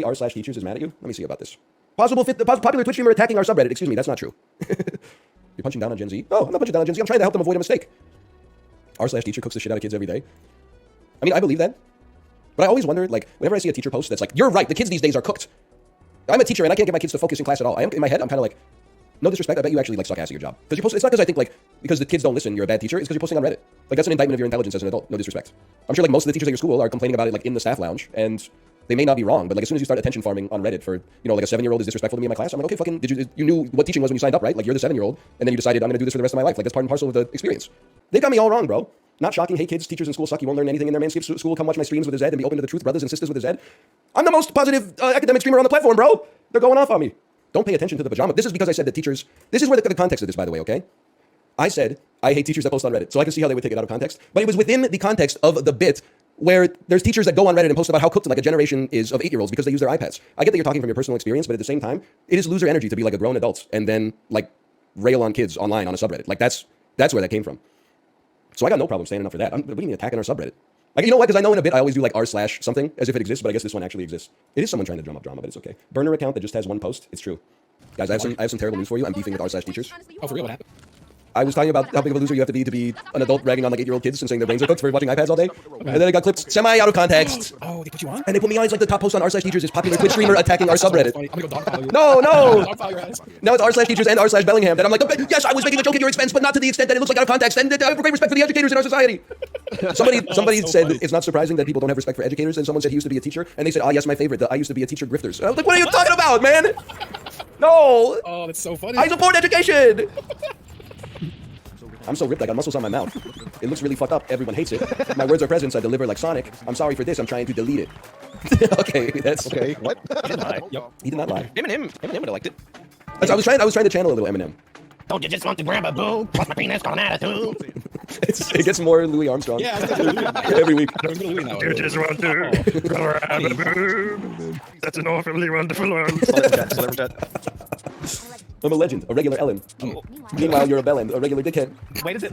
r/teachers is mad at you? Let me see about this. Popular Twitch streamer attacking our subreddit. Excuse me, that's not true. You're punching down on Gen Z? Oh, I'm not punching down on Gen Z. I'm trying to help them avoid a mistake. R/teacher cooks the shit out of kids every day. I mean, I believe that. But I always wonder, like, whenever I see a teacher post that's like, you're right, the kids these days are cooked. I'm a teacher and I can't get my kids to focus in class at all. In my head, I'm kind of like, no disrespect, I bet you actually like suck ass at your job. Because you post, it's not because I think like, because the kids don't listen, you're a bad teacher, it's because you're posting on Reddit. Like that's an indictment of your intelligence as an adult, no disrespect. I'm sure like most of the teachers at your school are complaining about it like in the staff lounge, and they may not be wrong, but like as soon as you start attention farming on Reddit for, you know, like a 7-year-old is disrespectful to me in my class, I'm like, okay, fucking, you knew what teaching was when you signed up, right? Like you're the 7-year-old, and then you decided I'm gonna do this for the rest of my life. Like that's part and parcel of the experience. They got me all wrong, bro. Not shocking. Hey kids, teachers in school suck. You won't learn anything in their Manscaped school. Come watch my streams with a Z and be open to the truth, brothers and sisters with a Z. I'm the most positive academic streamer on the platform, bro. They're going off on me. Don't pay attention to the pajama. This is because I said that teachers, this is where the context of this, by the way, okay? I said, I hate teachers that post on Reddit, so I can see how they would take it out of context. But it was within the context of the bit where there's teachers that go on Reddit and post about how cooked like a generation is of 8-year-olds because they use their iPads. I get that you're talking from your personal experience, but at the same time, it is loser energy to be like a grown adult and then like rail on kids online on a subreddit. Like that's where that came from. So I got no problem standing up for that. What do you mean attacking our subreddit? Like, you know what? Because I know in a bit I always do like r/something as if it exists, but I guess this one actually exists. It is someone trying to drum up drama, but it's okay. Burner account that just has one post. It's true. Guys, I have some terrible news for you. I'm beefing with r/teachers. Oh, for real? What happened? I was talking about how big of a loser you have to be an adult ragging on like 8-year-old kids and saying their brains are cooked for watching iPads all day. Okay. And then it got clipped semi out of context. Oh, they put you on? And they put me on as like the top post on r/teachers is popular Twitch streamer attacking our subreddit. I'm gonna go dog follow you. No. Your Now it's r/teachers and r/Bellingham. That I'm like, yes, I was making a joke at your expense, but not to the extent that it looks like out of context. And I have great respect for the educators in our society. Somebody said funny. It's not surprising that people don't have respect for educators. And someone said he used to be a teacher. And they said, oh, yes, my favorite. I used to be a teacher grifters. And I was like, what are you talking about, man? No. Oh, that's so funny. I support education. I'm so ripped, I got muscles on my mouth. It looks really fucked up. Everyone hates it. My words are presents. I deliver like Sonic. I'm sorry for this. I'm trying to delete it. Okay, that's okay. What? He didn't lie. Yep. He did not lie. Eminem would have liked it. I was trying to channel a little Eminem. Don't you just want to grab a boob? Plus my penis got an attitude. It gets more Louis Armstrong. Yeah, every week. You just want to grab a boob. That's an awfully wonderful one. I'm a legend, a regular Ellen. Oh. Meanwhile, you're a bellend, a regular dickhead.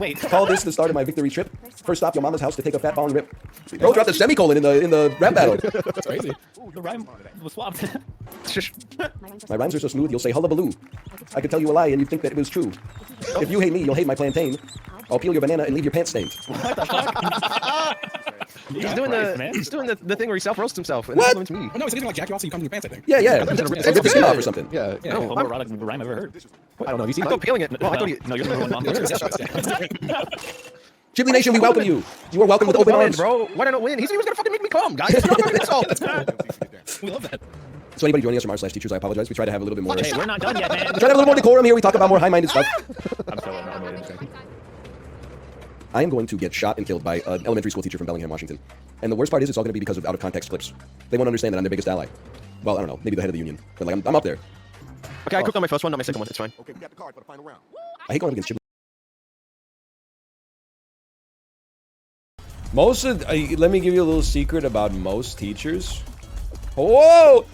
Wait. Call this the start of my victory trip. First stop your mama's house to take a fat bong rip. Bro, drop the semicolon in the rap battle. That's crazy. Ooh, the rhyme was swapped. My rhymes are so smooth, you'll say hullabaloo. I could tell you a lie and you'd think that it was true. If you hate me, you'll hate my plantain. I'll peel your banana and leave your pants stained. He's doing the thing where he self-roasts himself. And What? That's me. Oh, no, it's something like jack you off so you come to your pants, I think. Yeah. Yeah. Rip the skin off or something. Yeah. Yeah, No, Homoerotic rhyme I've ever heard. I don't know. Have you seen I'm still peeling it. Oh, I thought you... No, you're the one. Ghibli Nation, we welcome you. You are welcome with open arms. Bro, why did I not win? He said he was gonna fucking make me come, guys. It's not fucking insult. We love that. So anybody joining us from r/teachers, I apologize. We try to have a little bit more. Hey, we're not done yet, man. We try to have a little more decorum here. We talk about more high-minded stuff. I'm still annoyed. I am going to get shot and killed by an elementary school teacher from Bellingham, Washington. And the worst part is it's all going to be because of out-of-context clips. They won't understand that I'm their biggest ally. Well, I don't know. Maybe the head of the union. But like, I'm up there. Okay, I cooked on my first one, not my second one. It's fine. Okay, we got the card for the final round. I hate going up against Ghibli. Let me give you a little secret about most teachers. Whoa!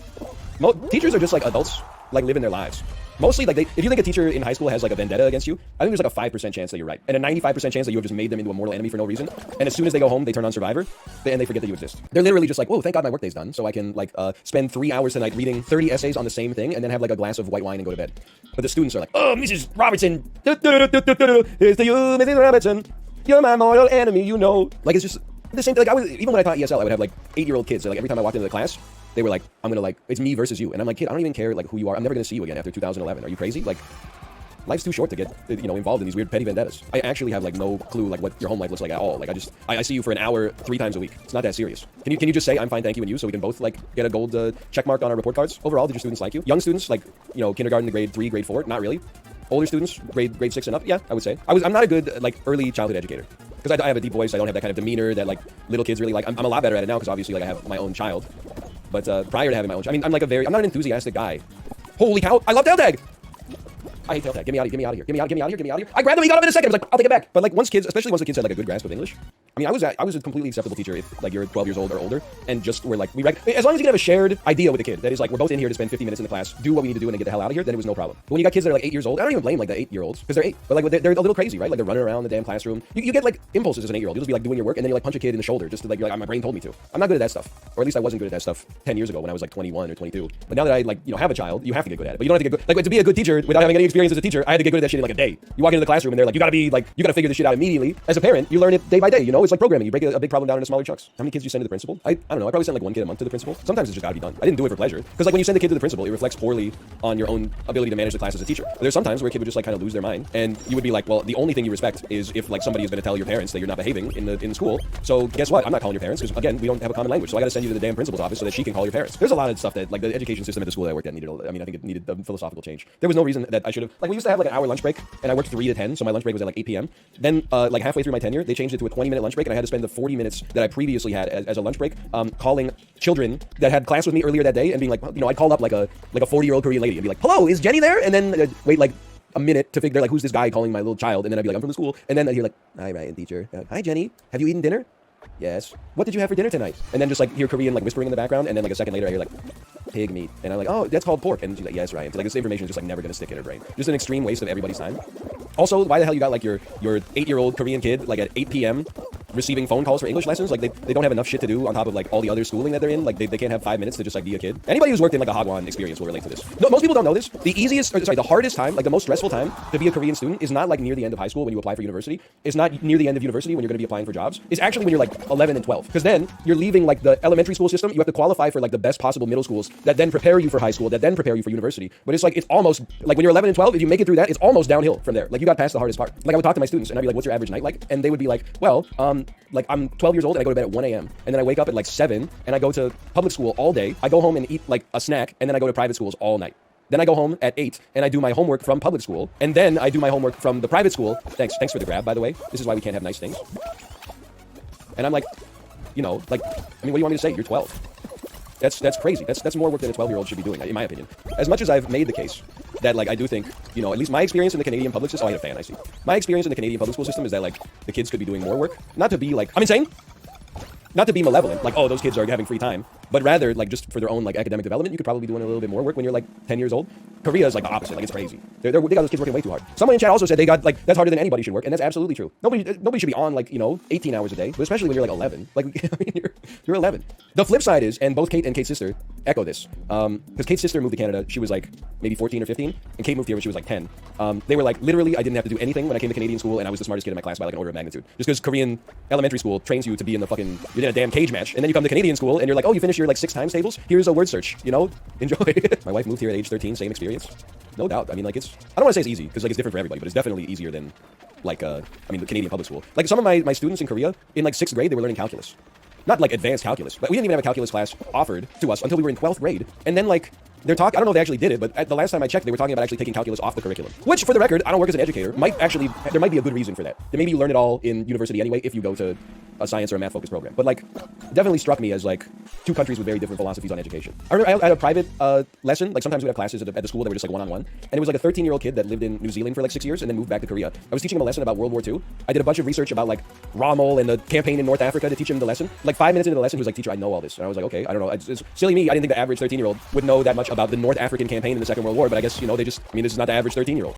Teachers are just like adults, like living their lives. Mostly, like, if you think a teacher in high school has like a vendetta against you, I think there's like a 5% chance that you're right, and a 95% chance that you have just made them into a mortal enemy for no reason. And as soon as they go home, they turn on Survivor, and they forget that you exist. They're literally just like, whoa, thank God my workday's done, so I can like spend 3 hours tonight reading 30 essays on the same thing, and then have like a glass of white wine and go to bed. But the students are like, oh, Mrs. Robertson, here's to you, Mrs. Robertson, you're my mortal enemy, you know. Like, it's just the same thing. Like, even when I taught ESL, I would have like 8-year-old kids, and like every time I walked into the class, they were like, I'm gonna like, it's me versus you. And I'm like, kid, I don't even care like who you are. I'm never gonna see you again after 2011. Are you crazy? Like, life's too short to get, involved in these weird petty vendettas. I actually have like no clue like what your home life looks like at all. Like I see you for an hour 3 times a week. It's not that serious. Can you just say I'm fine, thank you, and you, so we can both like get a gold check mark on our report cards? Overall, did your students like you? Young students, like, kindergarten to grade 3, grade 4, not really. Older students, grade 6 and up, yeah, I would say. I'm not a good like early childhood educator. Because I have a deep voice, I don't have that kind of demeanor that like little kids really like. I'm a lot better at it now because obviously like I have my own child. But prior to having my own, I'm like I'm not an enthusiastic guy. Holy cow, I love tail tag. I hate tail tag. Get me out of here. I grabbed him. He got up in a second. I was like, I'll take it back. But like especially once the kids had like a good grasp of English, I mean, I was a completely acceptable teacher if like you're 12 years old or older and just were like as long as you can have a shared idea with the kid that is like we're both in here to spend 50 minutes in the class, do what we need to do and then get the hell out of here, then it was no problem. But when you got kids that are like 8 years old, I don't even blame like the 8-year-olds because they're 8, but like they're a little crazy, right? Like they're running around the damn classroom. You get like impulses as an 8-year-old. You'll just be like doing your work and then you like punch a kid in the shoulder just to like you're like my brain told me to. I'm not good at that stuff, or at least I wasn't good at that stuff 10 years ago when I was like 21 or 22. But now that I like have a child, you have to get good at it. But you don't have to get good. Like to be a good teacher without having any experience as a teacher, I had to get good at that shit in like a day. You walk into the classroom and they're like, you gotta figure this shit out immediately. As a parent, you learn it day by day. You know, it's like programming. You break a big problem down into smaller chunks. How many kids do you send to the principal? I don't know. I probably send like one kid a month to the principal. Sometimes it's just gotta be done. I didn't do it for pleasure because like when you send a kid to the principal, it reflects poorly on your own ability to manage the class as a teacher. But there's sometimes where a kid would just like kind of lose their mind, and you would be like, well, the only thing you respect is if like somebody is going to tell your parents that you're not behaving in school. So guess what? I'm not calling your parents because again, we don't have a common language. So I got to send you to the damn principal's office so that she can call your parents. There's a lot of stuff that like the education system at the school that I worked at needed. I mean, I think it needed a philosophical change. There was no reason that I should have like we used to have like an hour lunch break, and I worked 3 to 10, so my lunch break was at like 8 p.m. Then like halfway through my tenure, they changed it to a 20-minute lunch break, and I had to spend the 40 minutes that I previously had as a lunch break calling children that had class with me earlier that day and being like, you know, I'd call up like a 40-year-old Korean lady and be like, hello, is Jenny there? And then wait like a minute to figure like who's this guy calling my little child, and then I'd be like, I'm from the school, and then I'd hear like, hi Ryan, teacher. Hi Jenny, have you eaten dinner? Yes. What did you have for dinner tonight? And then just like hear Korean like whispering in the background, and then like a second later I hear like pig meat, and I'm like, oh, that's called pork, and she's like, yes, Ryan. So, like this information is just like never gonna stick in her brain. Just an extreme waste of everybody's time. Also, why the hell you got like your 8-year-old Korean kid like at 8 p.m. receiving phone calls for English lessons? Like they don't have enough shit to do on top of like all the other schooling that they're in. Like they can't have 5 minutes to just like be a kid. Anybody who's worked in like a Hagwon experience will relate to this. No, most people don't know this. The hardest time, like the most stressful time to be a Korean student is not like near the end of high school when you apply for university. It's not near the end of university when you're going to be applying for jobs. It's actually when you're like 11 and 12. Because then you're leaving like the elementary school system. You have to qualify for like the best possible middle schools that then prepare you for high school, that then prepare you for university. But it's like it's almost like when you're 11 and 12, if you make it through that, it's almost downhill from there. Like you got past the hardest part. Like I would talk to my students and I'd be like, what's your average night like? And they would be like, well, like I'm 12 years old and I go to bed at 1 a.m. and then I wake up at like 7 and I go to public school all day. I go home and eat like a snack and then I go to private schools all night. Then I go home at 8 and I do my homework from public school, and then I do my homework from the private school. Thanks for the grab, by the way. This is why we can't have nice things. And I'm like, you know, like, I mean, what do you want me to say? You're 12. That's crazy. That's more work than a 12-year-old should be doing, in my opinion. As much as I've made the case that, like, I do think, you know, at least my experience in the Canadian public system, oh, I had a fan, I see. My experience in the Canadian public school system is that, like, the kids could be doing more work. Not to be, like, I'm insane. Not to be malevolent, like, oh, those kids are having free time, but rather, like, just for their own, like, academic development, you could probably be doing a little bit more work when you're, like, 10 years old. Korea is, like, the opposite. Like, it's crazy. They got those kids working way too hard. Someone in chat also said they got, like, that's harder than anybody should work, and that's absolutely true. Nobody should be on, like, you know, 18 hours a day, but especially when you're, like, 11. Like, I mean, you're 11. The flip side is, and both Kate and Kate's sister echo this, because Kate's sister moved to Canada, she was, like, maybe 14 or 15, and Kate moved here when she was, like, 10. They were, like, literally, I didn't have to do anything when I came to Canadian school, and I was the smartest kid in my class by, like, an order of magnitude. Just because Korean elementary school trains you to be in the fucking, you're in a damn cage match, and then you come to Canadian school, and you're like, oh, you finished your, like, 6 times tables? Here's a word search, you know? Enjoy. My wife moved here at age 13, same experience. No doubt. I mean, like, I don't want to say it's easy, because, like, it's different for everybody, but it's definitely easier than, like, I mean, the Canadian public school. Like, some of my students in Korea, in, like, 6th grade, they were learning calculus. Not, like, advanced calculus. But we didn't even have a calculus class offered to us until we were in 12th grade. And then, like, I don't know if they actually did it, but at the last time I checked, they were talking about actually taking calculus off the curriculum. Which, for the record, I don't work as an educator. There might be a good reason for that. That maybe you learn it all in university anyway if you go to a science or a math-focused program. But, like, definitely struck me as, like, two countries with very different philosophies on education. I remember I had a private lesson. Like, sometimes we had classes at the school that were just, like, one-on-one. And it was, like, a 13-year-old kid that lived in New Zealand for, like, 6 years and then moved back to Korea. I was teaching him a lesson about World War II. I did a bunch of research about, like, Rommel and the campaign in North Africa to teach him the lesson. Like, 5 minutes into the lesson, he was like, teacher, I know all this. And I was like, okay, I don't know. It's silly me. I didn't think the average 13-year-old would know that much about the North African campaign in the Second World War, but I guess, you know, this is not the average 13-year-old.